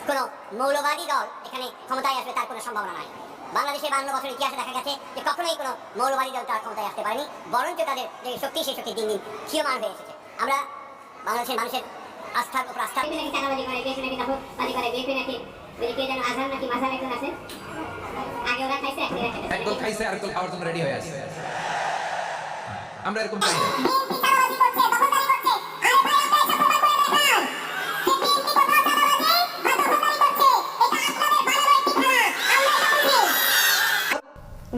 কোনো মৌলবাদী দল এখানে ক্ষমতায় আসবে তার কোনো সম্ভাবনা নাই। বাংলাদেশে 52 বছরের ইতিহাসে দেখা গেছে যে কখনোই কোনো মৌলবাদী দল তার ক্ষমতায় আসতে পারেনি, বরঞ্চ তাদের যে শক্তি সেই শক্তি দিন দিন ক্ষীয়মান হয়ে এসেছে। আমরা বাংলাদেশের মানুষের আস্থার উপর আস্থা নাকি চাঁদাবাজি করে, বিএনপি নাকি দখলবাজি করে, বিএনপি নাকি কে যেন আজহার নাকি মাঝার একজন আছে, আগে ওরা খাইছে একদল খাইছে আর একদল খাওয়ার জন্য রেডি হয়ে আছে। আমরা এরকম চাই না।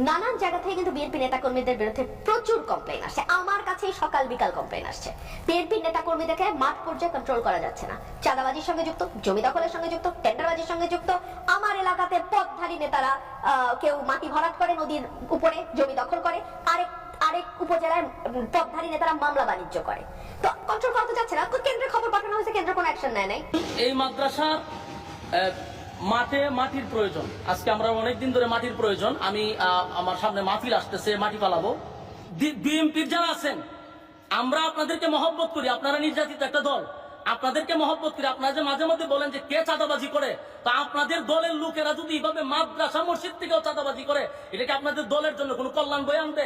নানান জায়গা থেকে কিন্তু বিএনপি নেতাকর্মীদের বিরুদ্ধে প্রচুর কমপ্লেইন আসছে। আমার কাছে সকাল বিকাল কমপ্লেইন আসছে। বিএনপি নেতাকর্মীদেরকে মাঠ পর্যায়ে কন্ট্রোল করা যাচ্ছে না। চাঁদাবাজির সঙ্গে যুক্ত, জমি দখলের সঙ্গে যুক্ত, টেন্ডারবাজির সঙ্গে যুক্ত। আমার এলাকাতে পথধারী নেতারা কেউ মাটি ভরাট করে, নদীর উপরে জমি দখল করে, আরেক উপজেলায় পথধারী নেতারা মামলা বাণিজ্য করে। তো কন্ট্রোল করা তো যাচ্ছে না। কেন্দ্রের খবর পাঠানো হয়েছে, কেন্দ্র কোনো অ্যাকশন নেয় নাই। এই মাদ্রাসা মাটির প্রয়োজন। আজকে আমরা অনেকদিন ধরে মাটির প্রয়োজন। আমি আমার সামনে মাহফিল আসতেছে, মাটি পালাবো। বিএনপির যারা আছেন, আমরা আপনাদেরকে মহব্বত করি। আপনারা নির্যাতিত একটা দল, আপনাদেরকে মহব্বত করি। আপনারা যে মাঝে মধ্যে বলেন যে কে চাঁদাবাজি করে, তা আপনাদের দলের লোকেরা যদি এইভাবে মাদ্রাসা মসজিদ থেকেও চাঁদাবাজি করে, এটা কি আপনাদের দলের জন্য কোনো কল্যাণ বয়ে আনবে?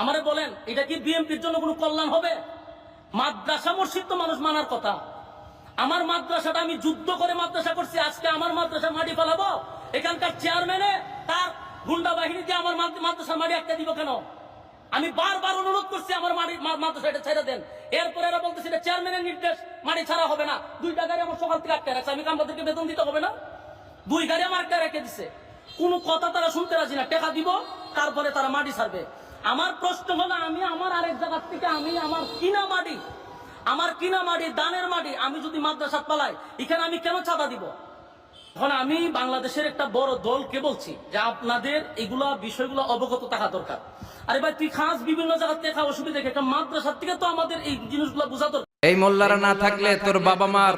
আমারে বলেন, এটা কি বিএনপির জন্য কোনো কল্যাণ হবে? মাদ্রাসা মসজিদ তো মানুষ মানার কথা। আমার মাদ্রাসাটা আমি যুদ্ধ করে মাদ্রাসা করছি, আজকে আমার মাদ্রাসা মাটি ফেলাবো? এখানকার চেয়ারম্যানে তার গুন্ডা বাহিনী দিয়ে আমার মাদ্রাসা মাটি আটকে দিব কেন? আমি বারবার অনুরোধ করছি আমার মাদ্রাসা এটা ছেড়ে দেন। এরপরে এরা বলতেছে এটা চেয়ারম্যানের নির্দেশ, মাটি ছাড়া হবে না। 2টা গাড়ি আমার সকাল থেকে আটকে রাখছে, আমি আমাদেরকে বেতন দিতে হবে না? 2 গাড়ি আমার আটকে রেখে দিছে। কোনো কথা তারা শুনতে রাজি না। টাকা দিব, তারপরে তারা মাটি ছাড়বে। আমার প্রশ্ন হলো, আমি আমার আরেক জায়গার থেকে আমি আমার কিনা মাটি, দানের মাটি আমি যদি মাদ্রাসা পালাই, এখানে আমি কেন চাঁদা দিব? এখন আমি বাংলাদেশের একটা বড় দলকে বলছি যে আপনাদের এগুলা বিষয়গুলো অবগত থাকা দরকার। আরে ভাই, তুই খাস বিভিন্ন জায়গা থেকে খা, অসুবিধা দেখে একটা মাদ্রাসার থেকে তো আমাদের এই জিনিসগুলো বোঝা দরকার। এই মোল্লারা না থাকলে তোর বাবা মার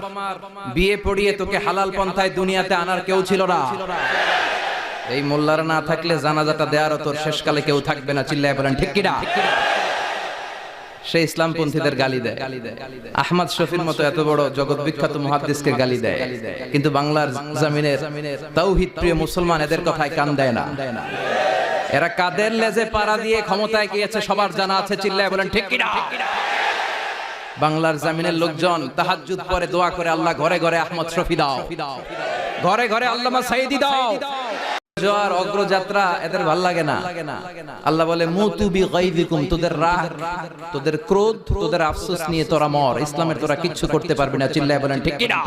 বিয়ে পড়িয়ে তোকে হালাল পন্থায় দুনিয়াতে আনার কেউ ছিল না। এই মোল্লারা না থাকলে জানাজাটা দেওয়ারও তোর শেষকালে কেউ থাকবে না। চিল্লায় বলেন ঠিক কিনা? সে ইসলামপন্থীদের গালি দেয়, আহমদ শফির মতো এত বড় জগৎ বিখ্যাত মুহাদ্দিসকে গালি দেয়, কিন্তু বাংলার জমিনের তাওহীদ প্রিয় মুসলমান এদের কথায় কান দেয় না। এরা কাদের লেজে পাড়া দিয়ে ক্ষমতায় গিয়েছে সবার জানা আছে। চিল্লায় বলেন ঠিক কিনা? বাংলার জমিনের লোকজন তাহাজ্জুদ পড়ে দোয়া করে, আল্লাহ ঘরে ঘরে আহমদ শফি দাও, ঘরে ঘরে আল্লামা সাইদি দাও। জোয়ার অগ্রযাত্রা এদের ভাল লাগে না। আল্লাহ বলে মুতু বিগাইযিকুম, তোদের রাগ, তোদের ক্রোধ, তোদের আফসোস নিয়ে তোরা মর। ইসলামের তোরা কিচ্ছু করতে পারবি না। চিল্লায় বলেন ঠিক কিনা?